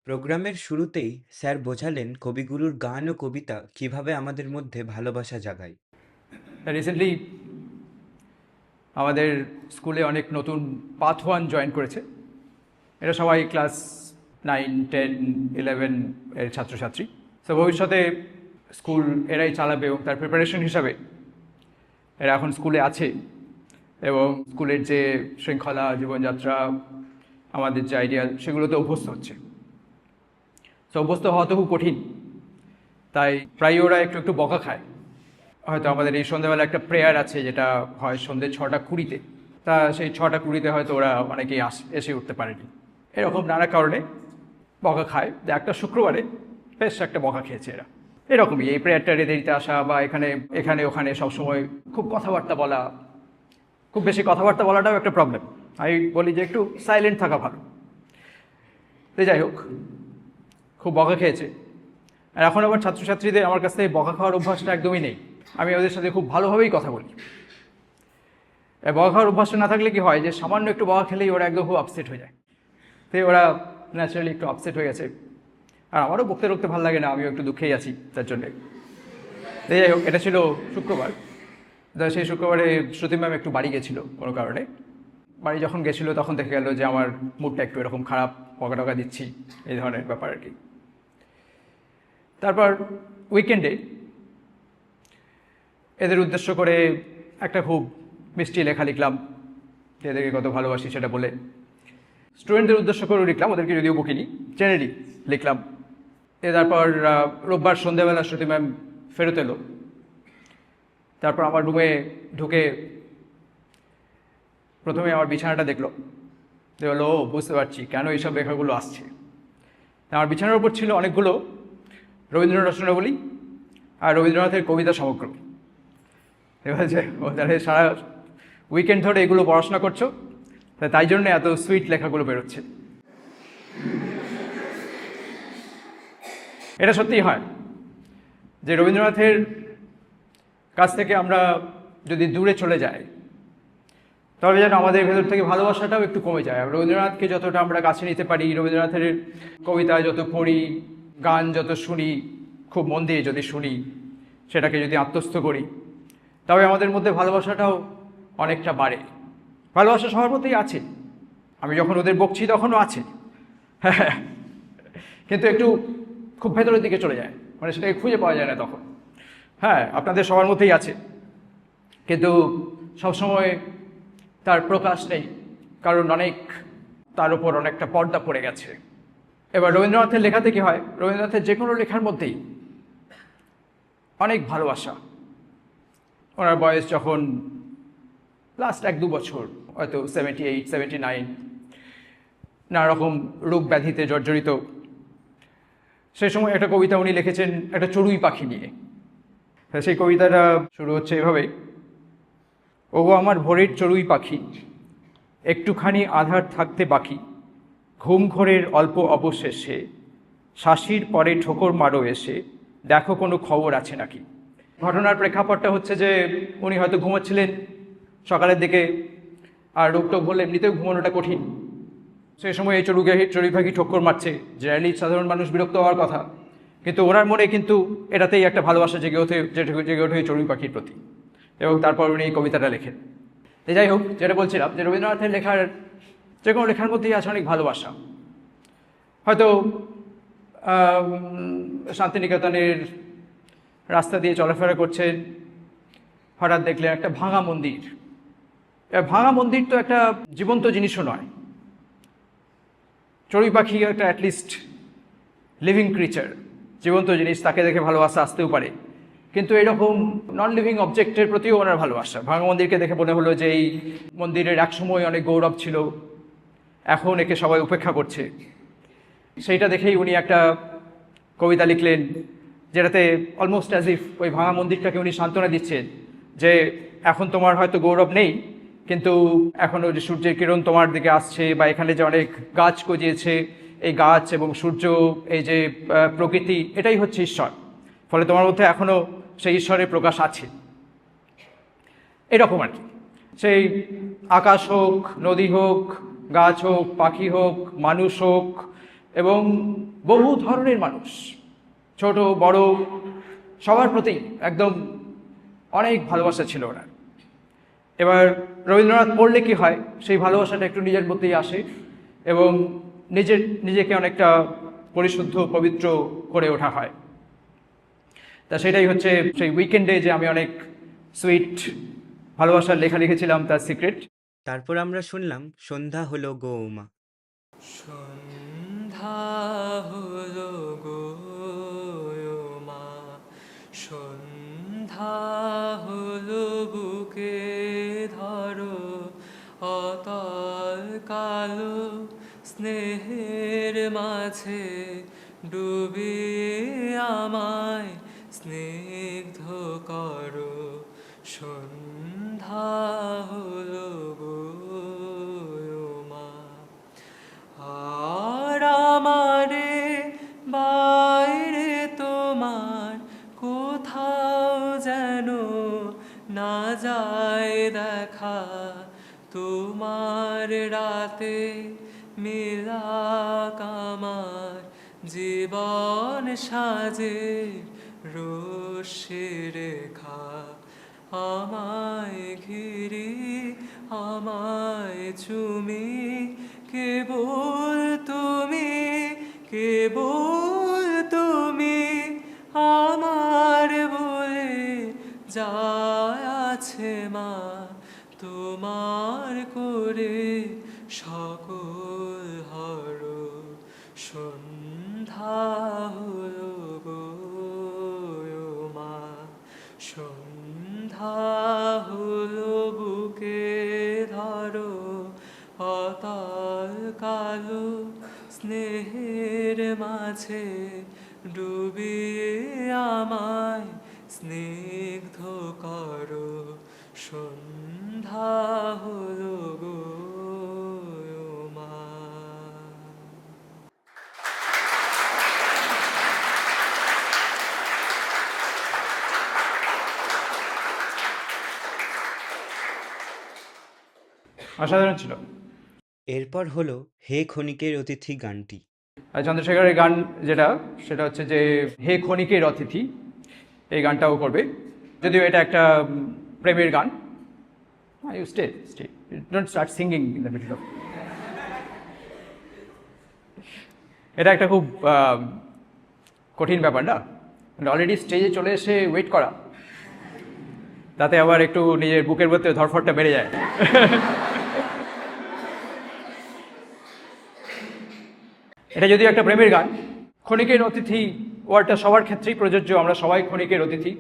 প্রোগ্রামের শুরুতেই স্যার বোঝালেন কবিগুরুর গান ও কবিতা কিভাবে আমাদের মধ্যে ভালোবাসা জাগায়। রিসেন্টলি আমাদের স্কুলে অনেক নতুন পাথ ওয়ান জয়েন করেছে। এরা সবাই ক্লাস 9, 10, 11 এর ছাত্রছাত্রী। তো ভবিষ্যতে স্কুল এরাই চালাবে এবং তার প্রিপারেশন হিসাবে এরা এখন স্কুলে আছে এবং স্কুলের যে শৃঙ্খলা, জীবনযাত্রা, আমাদের যে আইডিয়াল, সেগুলোতে অভ্যস্ত হচ্ছে। তো অভ্যস্ত হওয়া তো খুব কঠিন, তাই প্রায় ওরা একটু একটু বকা খায়। হয়তো আমাদের এই সন্ধ্যাবেলা একটা প্রেয়ার আছে, যেটা হয় সন্ধ্যে 6:20-তে। তা সেই 6:20-তে হয়তো ওরা অনেকেই এসে উঠতে পারেনি, এরকম নানা কারণে বকা খায়। যে একটা শুক্রবারে বেশ একটা বকা খেয়েছে এরা। এরকমই এই প্রেয়ারটারে দেরিতে আসা বা এখানে এখানে ওখানে সবসময় খুব কথাবার্তা বলা, খুব বেশি কথাবার্তা বলাটাও একটা প্রবলেম। আমি বলি যে একটু সাইলেন্ট থাকা ভালো। তো যাই হোক, খুব বকা খেয়েছে। আর এখন আবার ছাত্রছাত্রীদের আমার কাছ থেকে বকা খাওয়ার অভ্যাসটা একদমই নেই। আমি ওদের সাথে খুব ভালোভাবেই কথা বলি। বকা খাওয়ার অভ্যাসটা না থাকলে কি হয়, যে সামান্য একটু বকা খেলেই ওরা একদম খুব আপসেট হয়ে যায়। তো ওরা ন্যাচারালি একটু আপসেট হয়ে গেছে। আর আমারও বকতে রকতে ভালো লাগে না, আমিও একটু দুঃখেই আছি তার জন্যে। যাই হোক, এটা ছিল শুক্রবার। সেই শুক্রবারে শ্রুতি ম্যাম একটু বাড়ি গেছিলো কোনো কারণে। বাড়ি যখন গেছিলো তখন দেখে গেল যে আমার মুডটা একটু এরকম খারাপ, বকা টকা দিচ্ছি, এই ধরনের ব্যাপার আর কি। তারপর উইকেন্ডে এদের উদ্দেশ্য করে একটা খুব মিষ্টি লেখা লিখলাম, এদেরকে কত ভালোবাসি সেটা বলে। স্টুডেন্টদের উদ্দেশ্য করে লিখলাম, ওদেরকে যদিও বকিনি, জেনারেলি লিখলাম। তারপর রোববার সন্ধ্যাবেলা শ্রুতি ম্যাম ফেরত এলো। তারপর আমার রুমে ঢুকে প্রথমে আমার বিছানাটা দেখলো। ও বুঝতে পারছি কেন এইসব লেখাগুলো আসছে। আমার বিছানার উপর ছিল অনেকগুলো রবীন্দ্রনাথ রচনাবলী আর রবীন্দ্রনাথের কবিতা সমগ্র। এবার যে ওদের সারা উইকেন্ড ধরে এগুলো পড়াশোনা করছো, তাই জন্য এত সুইট লেখাগুলো বেরোচ্ছে। এটা সত্যিই হয় যে রবীন্দ্রনাথের কাছ থেকে আমরা যদি দূরে চলে যাই, তবে যেন আমাদের ভেতর থেকে ভালোবাসাটাও একটু কমে যায়। রবীন্দ্রনাথকে যতটা আমরা কাছে নিতে পারি, রবীন্দ্রনাথের কবিতা যত পড়ি, গান যত শুনি, খুব মন দিয়ে যদি শুনি, সেটাকে যদি আত্মস্থ করি, তবে আমাদের মধ্যে ভালোবাসাটাও অনেকটা বাড়ে। ভালোবাসা সবার মধ্যেই আছে, আমি যখন ওদের বকছি তখনও আছে, হ্যাঁ, কিন্তু একটু খুব ভেতরের দিকে চলে যায়, মানে সেটাকে খুঁজে পাওয়া যায় না তখন। হ্যাঁ, আপনাদের সবার মধ্যেই আছে, কিন্তু সবসময় তার প্রকাশ নেই, কারণ তার উপর অনেকটা পর্দা পড়ে গেছে। এবার রবীন্দ্রনাথের লেখাতে কি হয়, রবীন্দ্রনাথের যে কোনো লেখার মধ্যেই অনেক ভালোবাসা। ওনার বয়স যখন লাস্ট 1-2 বছর, হয়তো 78, 79, নানা রকম রোগ ব্যাধিতে জর্জরিত, সেই সময় একটা কবিতা উনি লিখেছেন একটা চড়ুই পাখি নিয়ে। সেই কবিতাটা শুরু হচ্ছে এভাবে: ও আমার ভোরের চড়ুই পাখি, একটুখানি আধার থাকতে বাকি, ঘুম ঘোরের অল্প অবশেষে, শাসির পরে ঠোকর মারো এসে, দেখো কোনো খবর আছে নাকি। ঘটনার প্রেক্ষাপটটা হচ্ছে যে উনি হয়তো ঘুমাচ্ছিলেন সকালের দিকে, আর রোগ টোক হলে এমনিতেও ঘুমানোটা কঠিন। সেই সময় এই চড়ুই পাখি ঠোক্কর মারছে, জেনারেলি সাধারণ মানুষ বিরক্ত হওয়ার কথা, কিন্তু ওনার মনে কিন্তু এটাতেই একটা ভালোবাসা জেগে ওঠে চড়ুই পাখির প্রতি, এবং তারপর উনি এই কবিতাটা লেখেন। যাই হোক, যেটা বলছিলাম যে রবীন্দ্রনাথের লেখার যে কোনো লেখার মধ্যেই আছে অনেক ভালোবাসা। হয়তো শান্তিনিকেতনের রাস্তা দিয়ে চলাফেরা করছেন, হঠাৎ দেখলেন একটা ভাঙা মন্দির। ভাঙা মন্দির তো একটা জীবন্ত জিনিসও নয়, চড়ুই পাখি একটা অ্যাটলিস্ট লিভিং ক্রিচার, জীবন্ত জিনিস, তাকে দেখে ভালোবাসা আসতেও পারে। কিন্তু এরকম নন লিভিং অবজেক্টের প্রতিও ওনার ভালোবাসা। ভাঙা মন্দিরকে দেখে মনে হলো যে এই মন্দিরের একসময় অনেক গৌরব ছিল, এখন একে সবাই উপেক্ষা করছে। সেইটা দেখেই উনি একটা কবিতা লিখলেন, যেটাতে অলমোস্ট অ্যাজ ইফ ওই ভাঙা মন্দিরটাকে উনি সান্ত্বনা দিচ্ছেন যে এখন তোমার হয়তো গৌরব নেই, কিন্তু এখনও যে সূর্যের কিরণ তোমার দিকে আসছে, বা এখানে যে অনেক গাছ গজিয়েছে, এই গাছ এবং সূর্য, এই যে প্রকৃতি, এটাই হচ্ছে ঈশ্বর। ফলে তোমার মধ্যে এখনও সেই ঈশ্বরের প্রকাশ আছে। এরকম আর কি, সেই আকাশ হোক, নদী হোক, গাছ হোক, পাখি হোক, মানুষ হোক, এবং বহু ধরনের মানুষ, ছোট বড় সবার প্রতি একদম অনেক ভালোবাসা ছিল ওনার। এবার রবীন্দ্রনাথ পড়লে কি হয়, সেই ভালোবাসাটা একটু নিজের মধ্যেই আসে এবং নিজেকে অনেকটা পরিশুদ্ধ পবিত্র করে ওঠা হয়। তা সেটাই হচ্ছে সেই উইকেন্ডে যে আমি অনেক সুইট ভালোবাসার লেখা লিখেছিলাম, তার সিক্রেট। তারপর আমরা শুনলাম সন্ধ্যা হলো গো মা। সন্ধ্যা হলো গো মা, সন্ধ্যা হলো বুকে ধরো অতল কালো স্নেহের মাঝে ডুবিয়ে আমায় স্নিগ্ধ করো। সন্ধ্যা হলো গো মা, আর আমারে বাইরে তোমার কোথাও যেন না যায় দেখা, তোমার রাতে মিলাক আমার জীবন সাজে রশ্মি রেখা। আমায় ঘিরি আমায় চুমি কেবল তুমি, কেবল তুমি আমার বলে যা আছে মা, তোমার করে সকল হর। সন্ধ্যা হলো গো মা, সন্ধ্যা হলো বুকে ধরো অতল কালো স্নেহের মাঝে ডুবিয়ে আমায় স্নিগ্ধ করো। সন্ধ্যা হলো গো মা। অসাধারণ ছিল। এরপর হলো হে ক্ষণিকের অতিথি গানটি। আর চন্দ্রশেখরের গান সেটা হচ্ছে যে হে ক্ষণিকের অতিথি, এই গানটাও করবে, যদিও এটা একটা প্রেমের গান। You stay don't start singing in the middle of. এটা একটা খুব কঠিন ব্যাপার না, অলরেডি স্টেজে চলে এসে ওয়েট করা, তাতে আবার একটু নিজের বুকের মধ্যে ধরফরটা বেড়ে যায়। এটা যদিও একটা প্রেমের গান, ক্ষণিকের অতিথি ওয়ার্ডটা সবার ক্ষেত্রেই প্রযোজ্য। আমরা সবাই ক্ষণিকের অতিথি,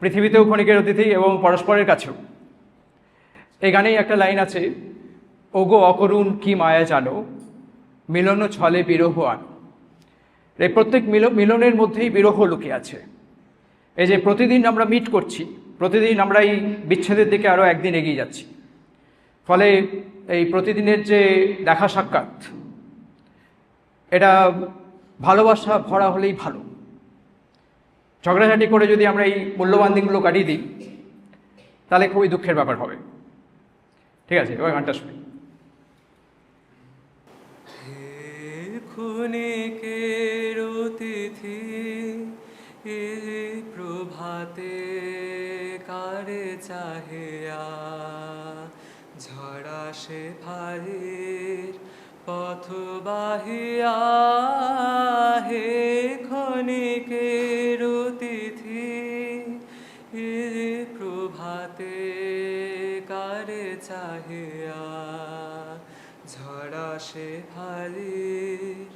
পৃথিবীতেও ক্ষণিকের অতিথি এবং পরস্পরের কাছেও। এই গানেই একটা লাইন আছে, ওগো অকরুণ কি মায়া জানো, মিলন ছলে বিরহ আনো। এই প্রত্যেক মিলনের মধ্যেই বিরহ লুকিয়ে আছে। এই যে প্রতিদিন আমরা মিট করছি, প্রতিদিন আমরা এই বিচ্ছেদের দিকে আরও একদিন এগিয়ে যাচ্ছি, ফলে এই প্রতিদিনের যে দেখা সাক্ষাৎ, এটা ভালোবাসা ভরা হলেই ভালো। ঝগড়াঝাটি করে যদি আমরা এই মূল্যবান দিনগুলো কাটিয়ে দিই, তাহলে খুবই দুঃখের ব্যাপার হবে। ঠিক আছে, এবার গানটা শুনি। হে ক্ষণিকের অতিথি, এ প্রভাতে কারে চাহিয়া ঝরা সে ফালির পথ বাহিয়া। হে ক্ষণিকের অতিথি, এ প্রভাতে কারে চাহিয়া ঝরা সে ফালির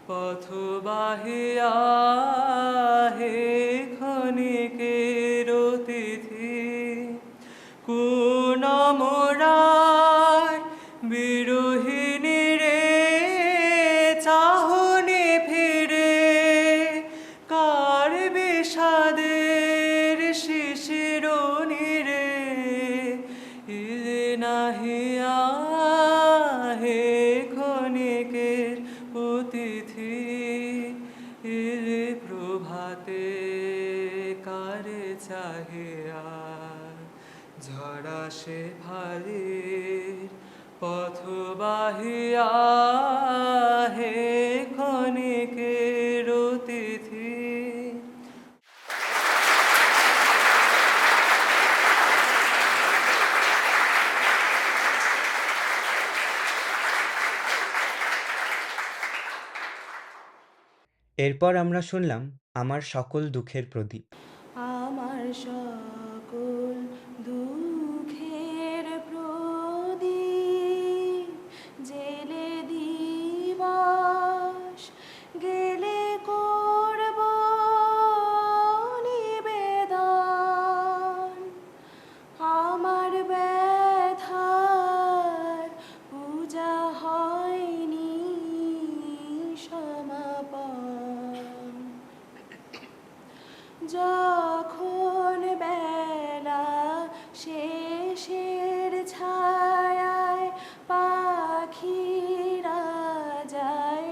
পথ বাহিয়া। হে ক্ষণিকের অতিথি, কোন মোরার বিরোহিনী রে চাহনি ফিরে, কার বিষাদের শিশির নীরে ইলে নাহিয়া। হে ক্ষণিকের অতিথি, ইলে প্রভাতে কারে চাহিয়া ঝরা সে ফালির পথ বাহিয়া। হে এরপর আমরা শুনলাম আমার সকল দুঃখের প্রদীপ। আমার সকল দুঃখের প্রদীপ জেলে দিবস গেলে করব নিবেদন আমার ব্যথার পূজা হয়নি সমাপন যখন বেলা শেষের ছায়ায় পাখিরা যায়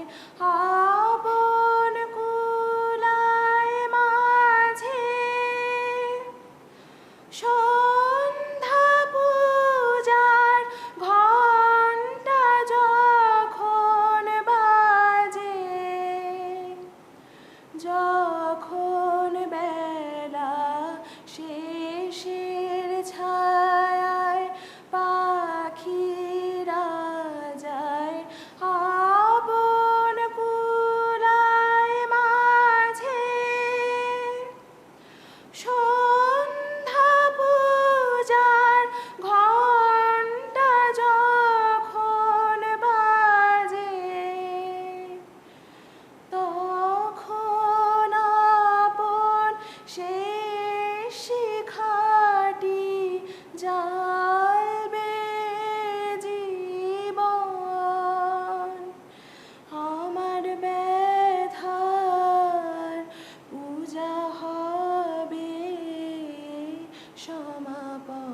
আপন কুলায় মাঝে সন্ধ্যা পূজার ঘণ্টা যখন বাজে যখন বেলা শেষের ছায়ায় পাখিরা যায় আপন কুলায় মাঝে সন্ধ্যা পূজার ঘণ্টা যখন বাজে তখন আপন শেষ শিখাটি জ্বালবে জীবন আমার ব্যথার পূজা হবে সমাপন।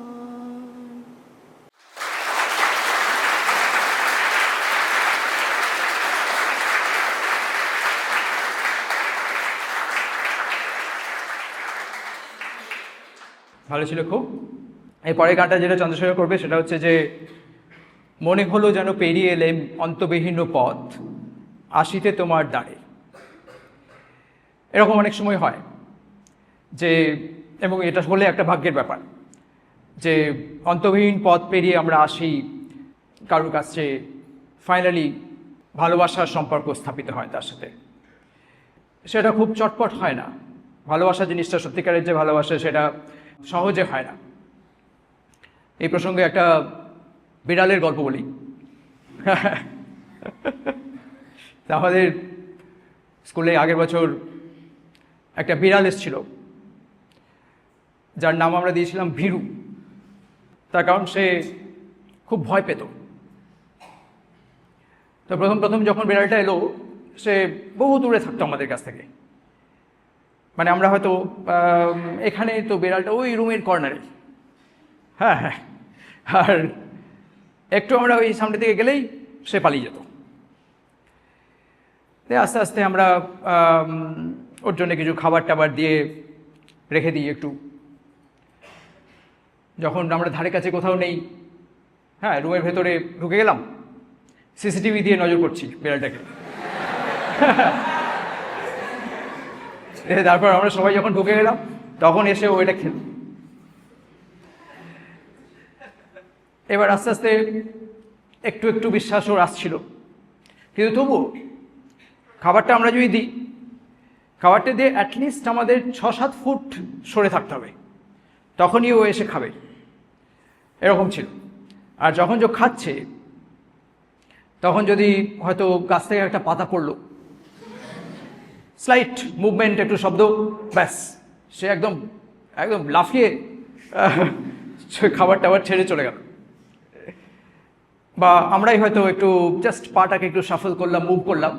ভালো ছিল খুব। এই পরের গানটা যেটা চন্দ্রশেখর করবে সেটা হচ্ছে যে মনে হলো যেন পেরিয়ে এলেম অন্তবিহীন পথ আসিতে তোমার দ্বারে। এরকম অনেক সময় হয় যে, এবং এটা হলে একটা ভাগ্যের ব্যাপার যে অন্তবিহীন পথ পেরিয়ে আমরা আসি কারোর কাছে, ফাইনালি ভালোবাসার সম্পর্ক স্থাপিত হয় তার সাথে। সেটা খুব চটপট হয় না। ভালোবাসা জিনিসটা, সত্যিকারের যে ভালোবাসা, সেটা সহজে হয় না। এই প্রসঙ্গে একটা বিড়ালের গল্প বলি। আমাদের স্কুলে আগের বছর একটা বিড়াল এসেছিল, যার নাম আমরা দিয়েছিলাম ভীরু। তার কারণ সে খুব ভয় পেত। তো প্রথম যখন বিড়ালটা এলো, সে বহু দূরে থাকতো আমাদের কাছ থেকে। মানে আমরা হয়তো এখানে, তো বিড়ালটা ওই রুমের কর্নারে। হ্যাঁ হ্যাঁ, আর একটু আমরা ওই সামনে থেকে গেলেই সে পালিয়ে যেত। আস্তে আস্তে আমরা ওর জন্য কিছু খাবার টাবার দিয়ে রেখে দিই একটু। যখন আমরা ধারে কাছে কোথাও নেই, হ্যাঁ, রুমের ভেতরে ঢুকে গেলাম, সিসিটিভি দিয়ে নজর করছি বিড়ালটাকে। তারপর আমরা সবাই যখন ঢুকে গেলাম, তখন এসে ওইটা খেল। এবার আস্তে আস্তে একটু একটু বিশ্বাস ওর আসছিল, কিন্তু তবুও খাবারটা আমরা যদি দিই, খাবারটা দিয়ে অ্যাটলিস্ট আমাদের 6-7 ফুট সরে থাকতে হবে, তখনই ও এসে খাবে। এরকম ছিল। আর যখন যে খাচ্ছে, তখন যদি হয়তো গাছ থেকে একটা পাতা পড়লো, স্লাইট মুভমেন্ট, একটু শব্দ, ব্যাস সে একদম একদম লাফিয়ে খাবার টাবার ছেড়ে চলে গেল। বা আমরাই হয়তো একটু জাস্ট পাটাকে একটু শাফল করলাম, মুভ করলাম,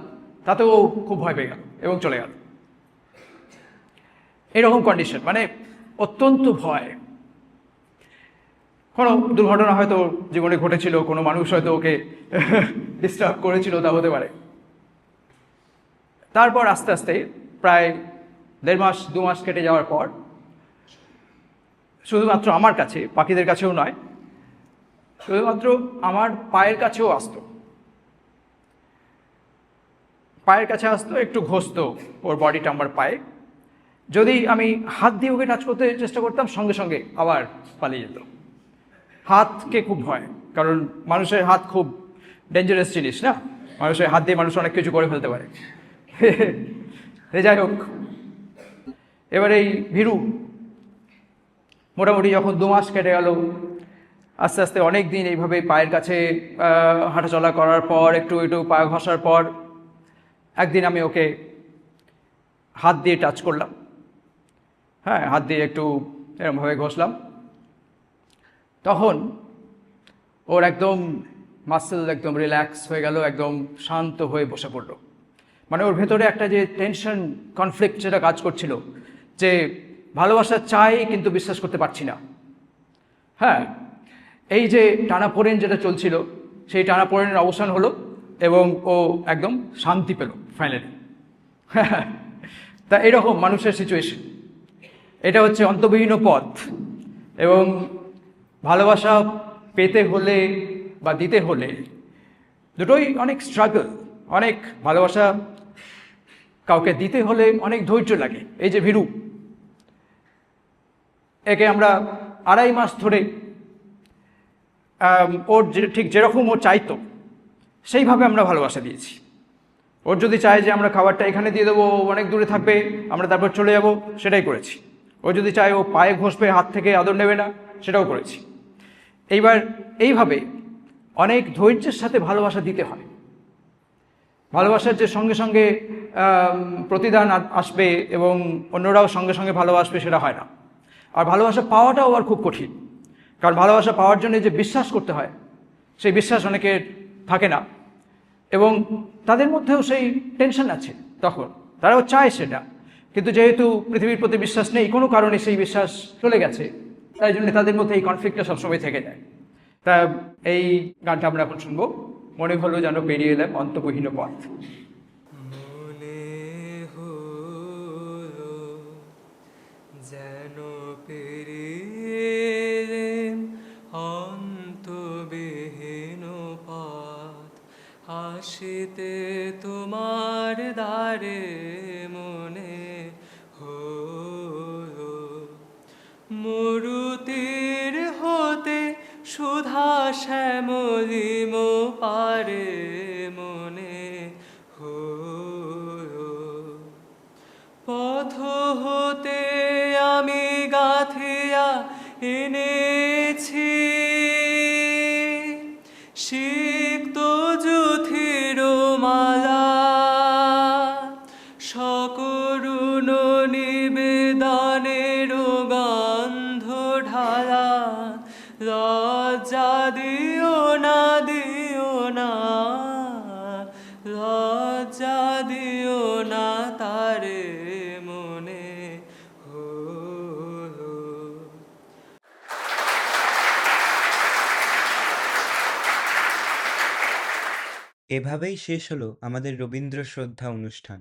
তাতেও খুব ভয় পেয়ে গেল এবং চলে গেল। এরকম কন্ডিশন, মানে অত্যন্ত ভয়। কোনো দুর্ঘটনা হয়তো জীবনে ঘটেছিল, কোনো মানুষ হয়তো ওকে ডিস্টার্ব করেছিল, তা হতে পারে। তারপর আস্তে আস্তে প্রায় 1.5 মাস 2 মাস কেটে যাওয়ার পর, শুধুমাত্র আমার কাছে, পাখিদের কাছেও নয়, শুধুমাত্র আমার পায়ের কাছেও আসতো। পায়ের কাছে আসতো, একটু ঘষতো ওর বডিটা আমার পায়ে। যদি আমি হাত দিয়ে ওকে টাচ করতে চেষ্টা করতাম, সঙ্গে সঙ্গে আবার পালিয়ে যেত। হাতকে খুব ভয়, কারণ মানুষের হাত খুব ডেঞ্জারাস জিনিস না। মানুষের হাত দিয়ে মানুষ অনেক কিছু করে ফেলতে পারে। যাই হোক, এবার এই ভীরু মোটামুটি যখন 2 মাস কেটে গেল, আস্তে আস্তে অনেক দিন এইভাবে পায়ের কাছে হাঁটাচলা করার পর, একটু একটু পা ঘষার পর, একদিন আমি ওকে হাত দিয়ে টাচ করলাম। হ্যাঁ, হাত দিয়ে একটু এরকমভাবে ঘষলাম। তখন ওর একদম মাসেল একদম রিল্যাক্স হয়ে গেল, একদম শান্ত হয়ে বসে পড়লো। মানে ওর ভেতরে একটা যে টেনশন, কনফ্লিক্ট যেটা কাজ করছিল, যে ভালোবাসা চাই কিন্তু বিশ্বাস করতে পারছি না, হ্যাঁ, এই যে টানাপোড়েন যেটা চলছিল, সেই টানাপোড়েনের অবসান হলো এবং ও একদম শান্তি পেল ফাইনালি। তা এরকম মানুষের সিচুয়েশন, এটা হচ্ছে অন্তবিহীন পথ। এবং ভালোবাসা পেতে হলে বা দিতে হলে দুটোই অনেক স্ট্রাগল। অনেক ভালোবাসা কাউকে দিতে হলে অনেক ধৈর্য লাগে। এই যে ভীরু, একে আমরা 2.5 মাস ধরে ওর ঠিক যেরকম ও চাইতো সেইভাবে আমরা ভালোবাসা দিয়েছি। ওর যদি চায় যে আমরা খাবারটা এখানে দিয়ে দেবো, অনেক দূরে থাকবে, আমরা তারপর চলে যাব, সেটাই করেছি। ও যদি চায় ও পায়ে ঘষবে, হাত থেকে আদর নেবে না, সেটাও করেছি। এইবার এইভাবে অনেক ধৈর্যের সাথে ভালোবাসা দিতে হয়। ভালোবাসার যে সঙ্গে সঙ্গে প্রতিদান আসবে এবং অন্যরাও সঙ্গে সঙ্গে ভালোবাসবে, সেটা হয় না। আর ভালোবাসা পাওয়াটাও আবার খুব কঠিন, কারণ ভালোবাসা পাওয়ার জন্য যে বিশ্বাস করতে হয়, সেই বিশ্বাস অনেকের থাকে না এবং তাদের মধ্যেও সেই টেনশন আছে। তখন তারাও চায় সেটা, কিন্তু যেহেতু পৃথিবীর প্রতি বিশ্বাস নেই, কোনো কারণে সেই বিশ্বাস চলে গেছে, তাই জন্য তাদের মধ্যে এই কনফ্লিক্টটা সবসময় থেকে যায়। তা এই গানটা আমরা এখন শুনবো, মনে হলো যেন পেরিয়ে এলাম অন্তবিহীন পথ। মনে হলো যেন পেরিয়ে অন্তবিহীন পথ, আসিতে তোমার দ্বারে মনে হলো মরুতির হতে সুধা শ্যামলিম পারে মনে হলো পথ হতে আমি গাঁথিয়া এনেছি সিক্ত যুথির মালা, সকরুণ নিবেদনের গন্ধ ঢালা, লজ্জা দিও না, দিও না, লজ্জা দিও না, তারে মনে হলো। এভাবেই শেষ হলো আমাদের রবীন্দ্র শ্রদ্ধা অনুষ্ঠান।